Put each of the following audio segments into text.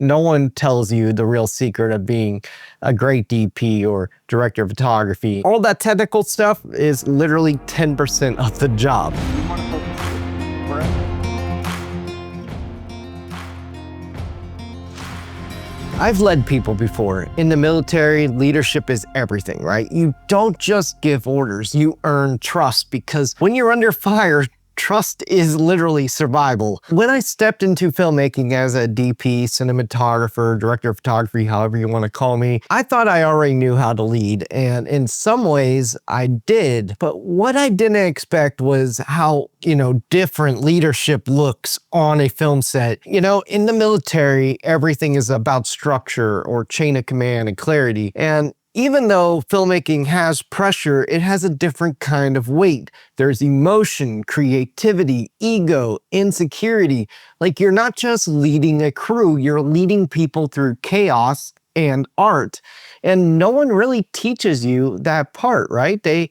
No one tells you the real secret of being a great DP or director of photography. All that technical stuff is literally 10% of the job. I've led people before. In the military, leadership is everything, right? You don't just give orders, you earn trust, because when you're under fire, trust is literally survival. When I stepped into filmmaking as a DP, cinematographer, director of photography, however you want to call me, I thought I already knew how to lead, and in some ways I did. But what I didn't expect was how, different leadership looks on a film set. In the military, everything is about structure or chain of command and clarity. And even though filmmaking has pressure, it has a different kind of weight. There's emotion, creativity, ego, insecurity. Like, you're not just leading a crew, you're leading people through chaos and art. And no one really teaches you that part, right? They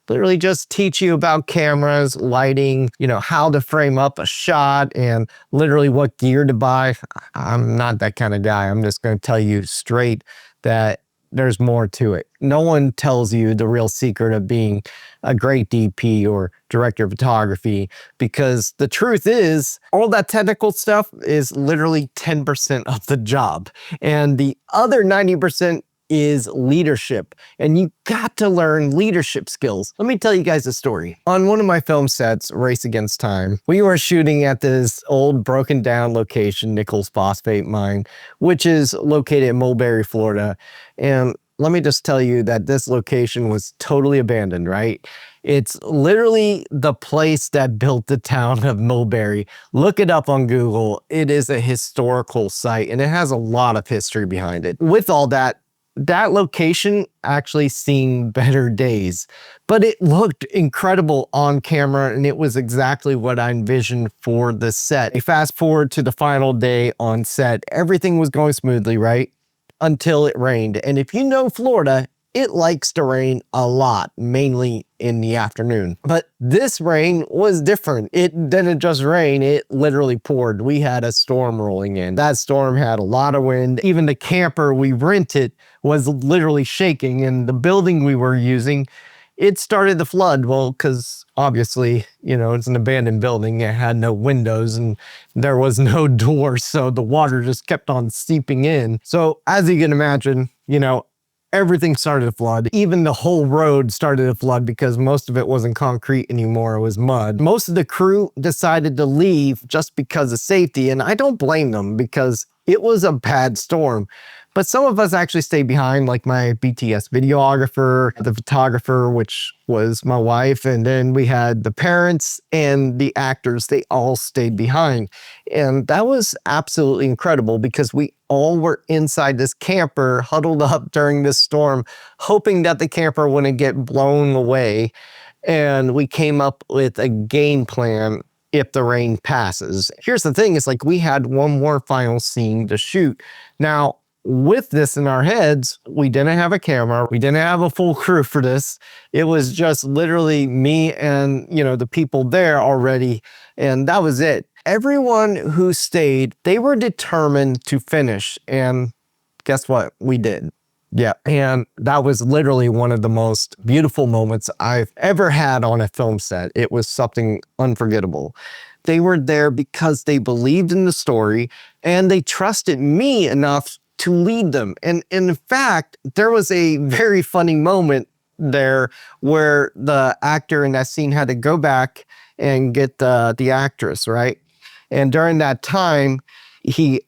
literally just teach you about cameras, lighting, how to frame up a shot, and literally what gear to buy. I'm not that kind of guy. I'm just going to tell you straight that there's more to it. No one tells you the real secret of being a great DP or director of photography, because the truth is, all that technical stuff is literally 10% of the job. And the other 90% is leadership, and you got to learn leadership skills. Let me tell you guys a story. On one of my film sets, Race Against Time, we were shooting at this old broken down location, Nichols Phosphate Mine, which is located in Mulberry, Florida. And let me just tell you that this location was totally abandoned, right? It's literally the place that built the town of Mulberry. Look it up on Google. It is a historical site, and it has a lot of history behind it. With all that location actually seen better days, but it looked incredible on camera, and it was exactly what I envisioned for the set. Fast forward to the final day on set, everything was going smoothly, right? Until it rained. And if you know Florida, it likes to rain a lot, mainly in the afternoon. But this rain was different. It didn't just rain, it literally poured. We had a storm rolling in. That storm had a lot of wind. Even the camper we rented was literally shaking, and the building we were using, it started to flood. Well, because obviously, it's an abandoned building. It had no windows and there was no doors, so the water just kept on seeping in. So as you can imagine, everything started to flood. Even the whole road started to flood, because most of it wasn't concrete anymore, it was mud. Most of the crew decided to leave just because of safety, and I don't blame them, because it was a bad storm. But some of us actually stayed behind, like my BTS videographer, the photographer, which was my wife, and then we had the parents and the actors. They all stayed behind. And that was absolutely incredible, because we all were inside this camper, huddled up during this storm, hoping that the camper wouldn't get blown away. And we came up with a game plan if the rain passes. Here's the thing, is like, we had one more final scene to shoot. Now, with this in our heads, we didn't have a camera. We didn't have a full crew for this. It was just literally me and, the people there already. And that was it. Everyone who stayed, they were determined to finish. And guess what? We did. Yeah. And that was literally one of the most beautiful moments I've ever had on a film set. It was something unforgettable. They were there because they believed in the story, and they trusted me enough to lead them. And in fact, there was a very funny moment there where the actor in that scene had to go back and get the actress, right? And during that time, he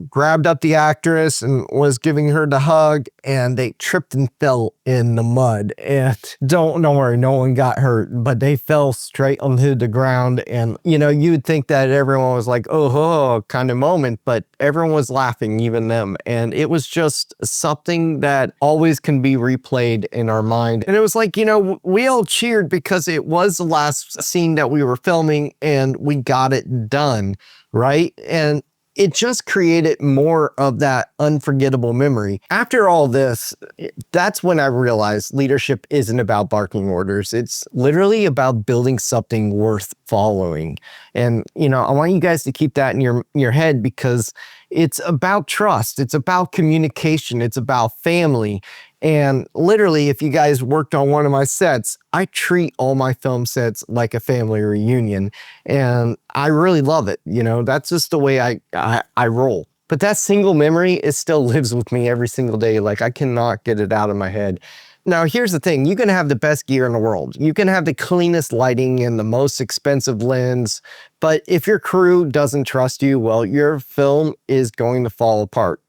grabbed up the actress and was giving her the hug, and they tripped and fell in the mud. And don't worry, no one got hurt, but they fell straight onto the ground. And, you would think that everyone was like, oh, kind of moment, but everyone was laughing, even them. And it was just something that always can be replayed in our mind. And it was like, we all cheered because it was the last scene that we were filming, and we got it done, right? And it just created more of that unforgettable memory. After all this, that's when I realized leadership isn't about barking orders. It's literally about building something worth following. And, I want you guys to keep that in your head, because It's about trust. It's about communication. It's about family. And literally, if you guys worked on one of my sets, I treat all my film sets like a family reunion. And I really love it. You know, that's just the way I roll. But that single memory, it still lives with me every single day. Like, I cannot get it out of my head. Now, here's the thing. You can have the best gear in the world. You can have the cleanest lighting and the most expensive lens. But if your crew doesn't trust you, well, your film is going to fall apart.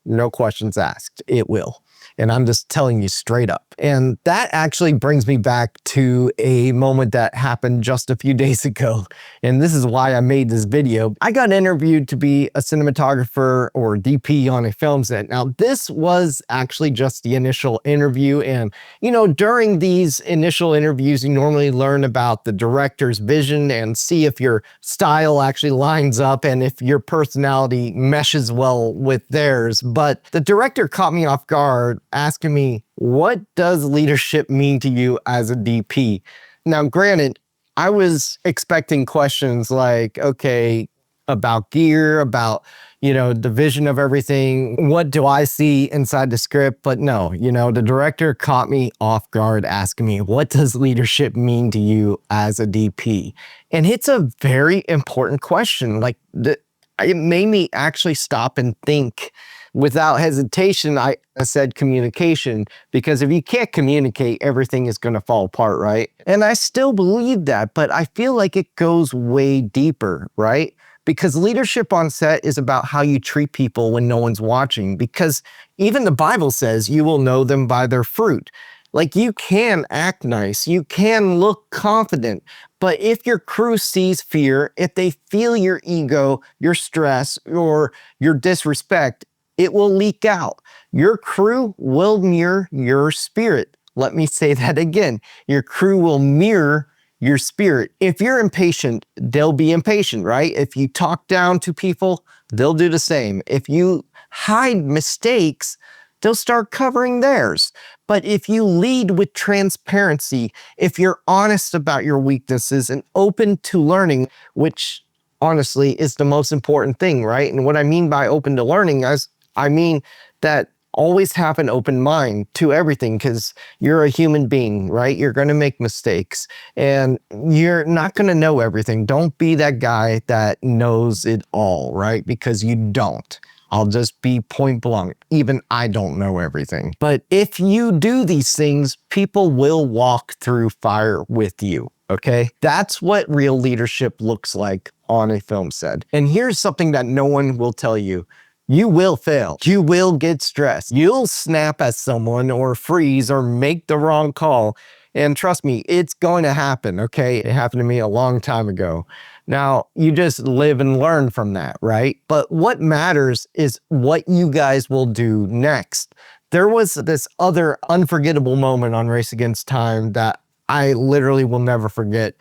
No questions asked. It will. And I'm just telling you straight up. And that actually brings me back to a moment that happened just a few days ago. And this is why I made this video. I got interviewed to be a cinematographer or DP on a film set. Now, this was actually just the initial interview. And, you know, during these initial interviews, you normally learn about the director's vision and see if your style actually lines up and if your personality meshes well with theirs. But the director caught me off guard asking me, what does leadership mean to you as a DP? Now, granted, I was expecting questions like, okay, about gear, about, you know, the vision of everything. What do I see inside the script? But no, you know, the director caught me off guard asking me, what does leadership mean to you as a DP? And it's a very important question. Like, it made me actually stop and think. Without hesitation, I said communication, because if you can't communicate, everything is going to fall apart, right? And I still believe that, but I feel like it goes way deeper, right? Because leadership on set is about how you treat people when no one's watching, because even the Bible says you will know them by their fruit. Like, you can act nice, you can look confident, but if your crew sees fear, if they feel your ego, your stress, or your disrespect, it will leak out. Your crew will mirror your spirit. Let me say that again. Your crew will mirror your spirit. If you're impatient, they'll be impatient, right? If you talk down to people, they'll do the same. If you hide mistakes, they'll start covering theirs. But if you lead with transparency, if you're honest about your weaknesses and open to learning, which honestly is the most important thing, right? And what I mean by open to learning is, I mean that always have an open mind to everything, because you're a human being, right? You're going to make mistakes and you're not going to know everything. Don't be that guy that knows it all, right? Because you don't. I'll just be point blank. Even I don't know everything. But if you do these things, people will walk through fire with you, okay? That's what real leadership looks like on a film set. And here's something that no one will tell you. You will fail. You will get stressed. You'll snap at someone or freeze or make the wrong call. And trust me, it's going to happen, okay? It happened to me a long time ago. Now, you just live and learn from that, right? But what matters is what you guys will do next. There was this other unforgettable moment on Race Against Time that I literally will never forget.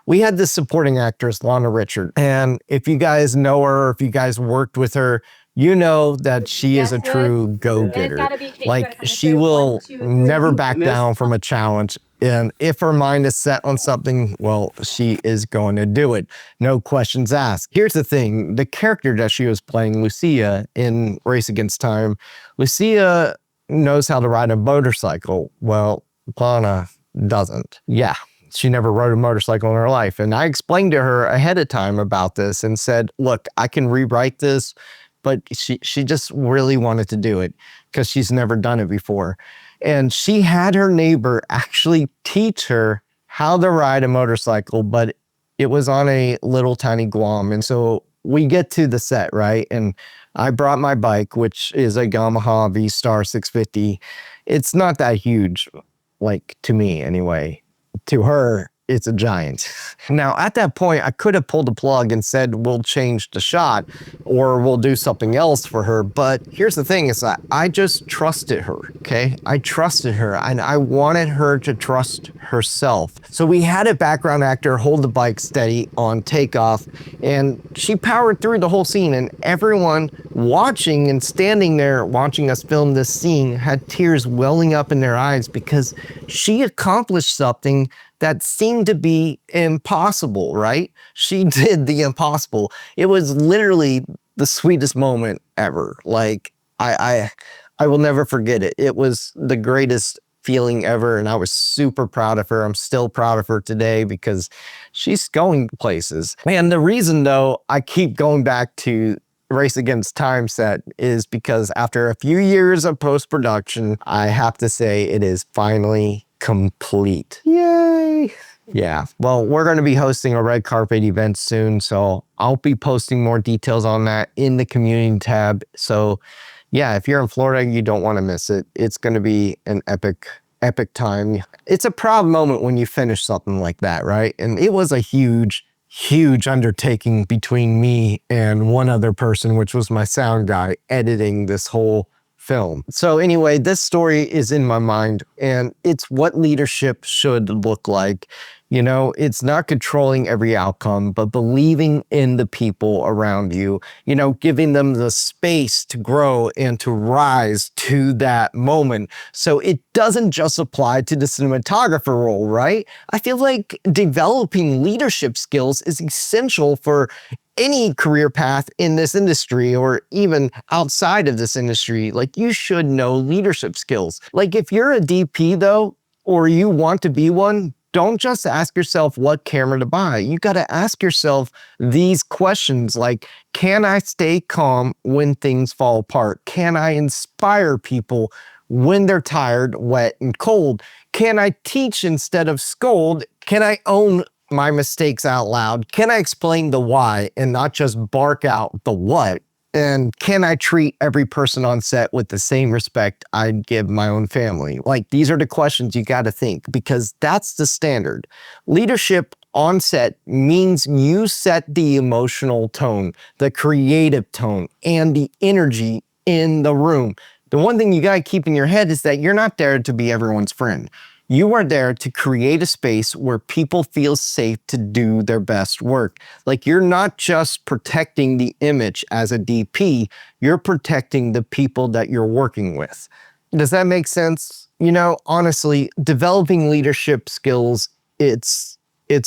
We had this supporting actress, Lana Richard. And if you guys know her, or if you guys worked with her, you know that she is a true go-getter. Like, she will never back down from a challenge. And if her mind is set on something, well, she is going to do it. No questions asked. Here's the thing. The character that she was playing, Lucia, in Race Against Time, Lucia knows how to ride a motorcycle. Well, Lana doesn't. Yeah. She never rode a motorcycle in her life. And I explained to her ahead of time about this and said, look, I can rewrite this, but she just really wanted to do it because she's never done it before. And she had her neighbor actually teach her how to ride a motorcycle, but it was on a little tiny Guam. And so we get to the set, right? And I brought my bike, which is a Yamaha V-Star 650. It's not that huge, like, to me anyway. To her, it's a giant. Now, at that point, I could have pulled the plug and said, we'll change the shot or we'll do something else for her. But here's the thing is that I just trusted her, okay? I trusted her and I wanted her to trust herself. So we had a background actor hold the bike steady on takeoff, and she powered through the whole scene, and everyone watching and standing there watching us film this scene had tears welling up in their eyes because she accomplished something that seemed to be impossible, right? She did the impossible. It was literally the sweetest moment ever. Like I will never forget it. It was the greatest feeling ever, and I was super proud of her. I'm still proud of her today because she's going places. And the reason, though, I keep going back to Race Against Time set is because after a few years of post-production, I have to say it is finally complete. Yay! Yeah, well, we're going to be hosting a red carpet event soon, so I'll be posting more details on that in the community tab. So yeah, if you're in Florida, you don't want to miss it. It's going to be an epic time. It's a proud moment when you finish something like that, right? And it was a huge undertaking between me and one other person, which was my sound guy, editing this whole film. So anyway, this story is in my mind, and it's what leadership should look like. You know, it's not controlling every outcome, but believing in the people around you, you know, giving them the space to grow and to rise to that moment. So it doesn't just apply to the cinematographer role, right? I feel like developing leadership skills is essential for any career path in this industry or even outside of this industry. Like, you should know leadership skills. Like, if you're a DP though, or you want to be one, don't just ask yourself what camera to buy. You got to ask yourself these questions like, can I stay calm when things fall apart? Can I inspire people when they're tired, wet, and cold? Can I teach instead of scold? Can I own my mistakes out loud? Can I explain the why and not just bark out the what? And can I treat every person on set with the same respect I'd give my own family? Like, these are the questions you got to think, because that's the standard. Leadership on set means you set the emotional tone, the creative tone, and the energy in the room. The one thing you got to keep in your head is that you're not there to be everyone's friend. You are there to create a space where people feel safe to do their best work. Like, you're not just protecting the image as a DP, you're protecting the people that you're working with. Does that make sense? You know, honestly, developing leadership skills, it's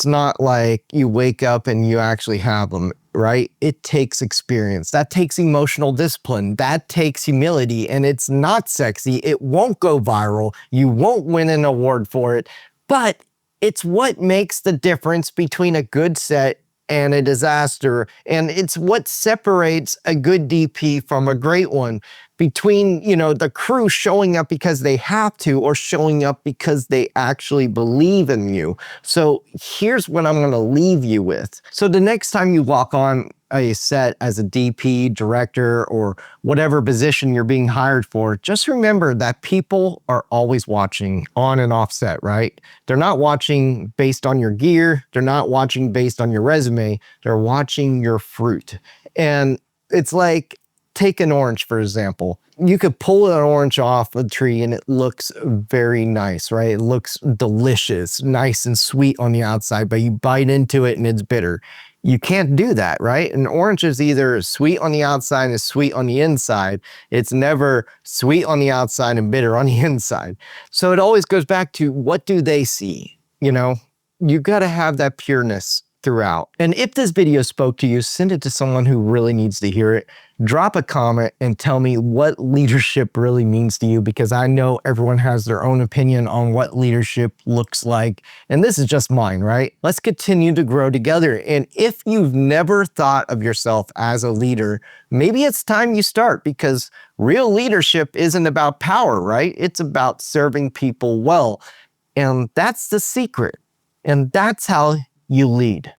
not like you wake up and you actually have them, right? It takes experience. That takes emotional discipline. That takes humility, and it's not sexy. It won't go viral. You won't win an award for it, but it's what makes the difference between a good set and a disaster. And it's what separates a good DP from a great one, between, you know, the crew showing up because they have to or showing up because they actually believe in you. So here's what I'm going to leave you with. So the next time you walk on a set as a DP, director, or whatever position you're being hired for, just remember that people are always watching on and off set, right? They're not watching based on your gear. They're not watching based on your resume. They're watching your fruit. And it's like, take an orange, for example. You could pull an orange off a tree and it looks very nice, right? It looks delicious, nice and sweet on the outside, but you bite into it and it's bitter. You can't do that, right? An orange is either sweet on the outside and sweet on the inside. It's never sweet on the outside and bitter on the inside. So it always goes back to, what do they see? You know, you got to have that pureness throughout. And if this video spoke to you, send it to someone who really needs to hear it. Drop a comment and tell me what leadership really means to you, because I know everyone has their own opinion on what leadership looks like. And this is just mine, right? Let's continue to grow together. And if you've never thought of yourself as a leader, maybe it's time you start, because real leadership isn't about power, right? It's about serving people well. And that's the secret. And that's how you lead.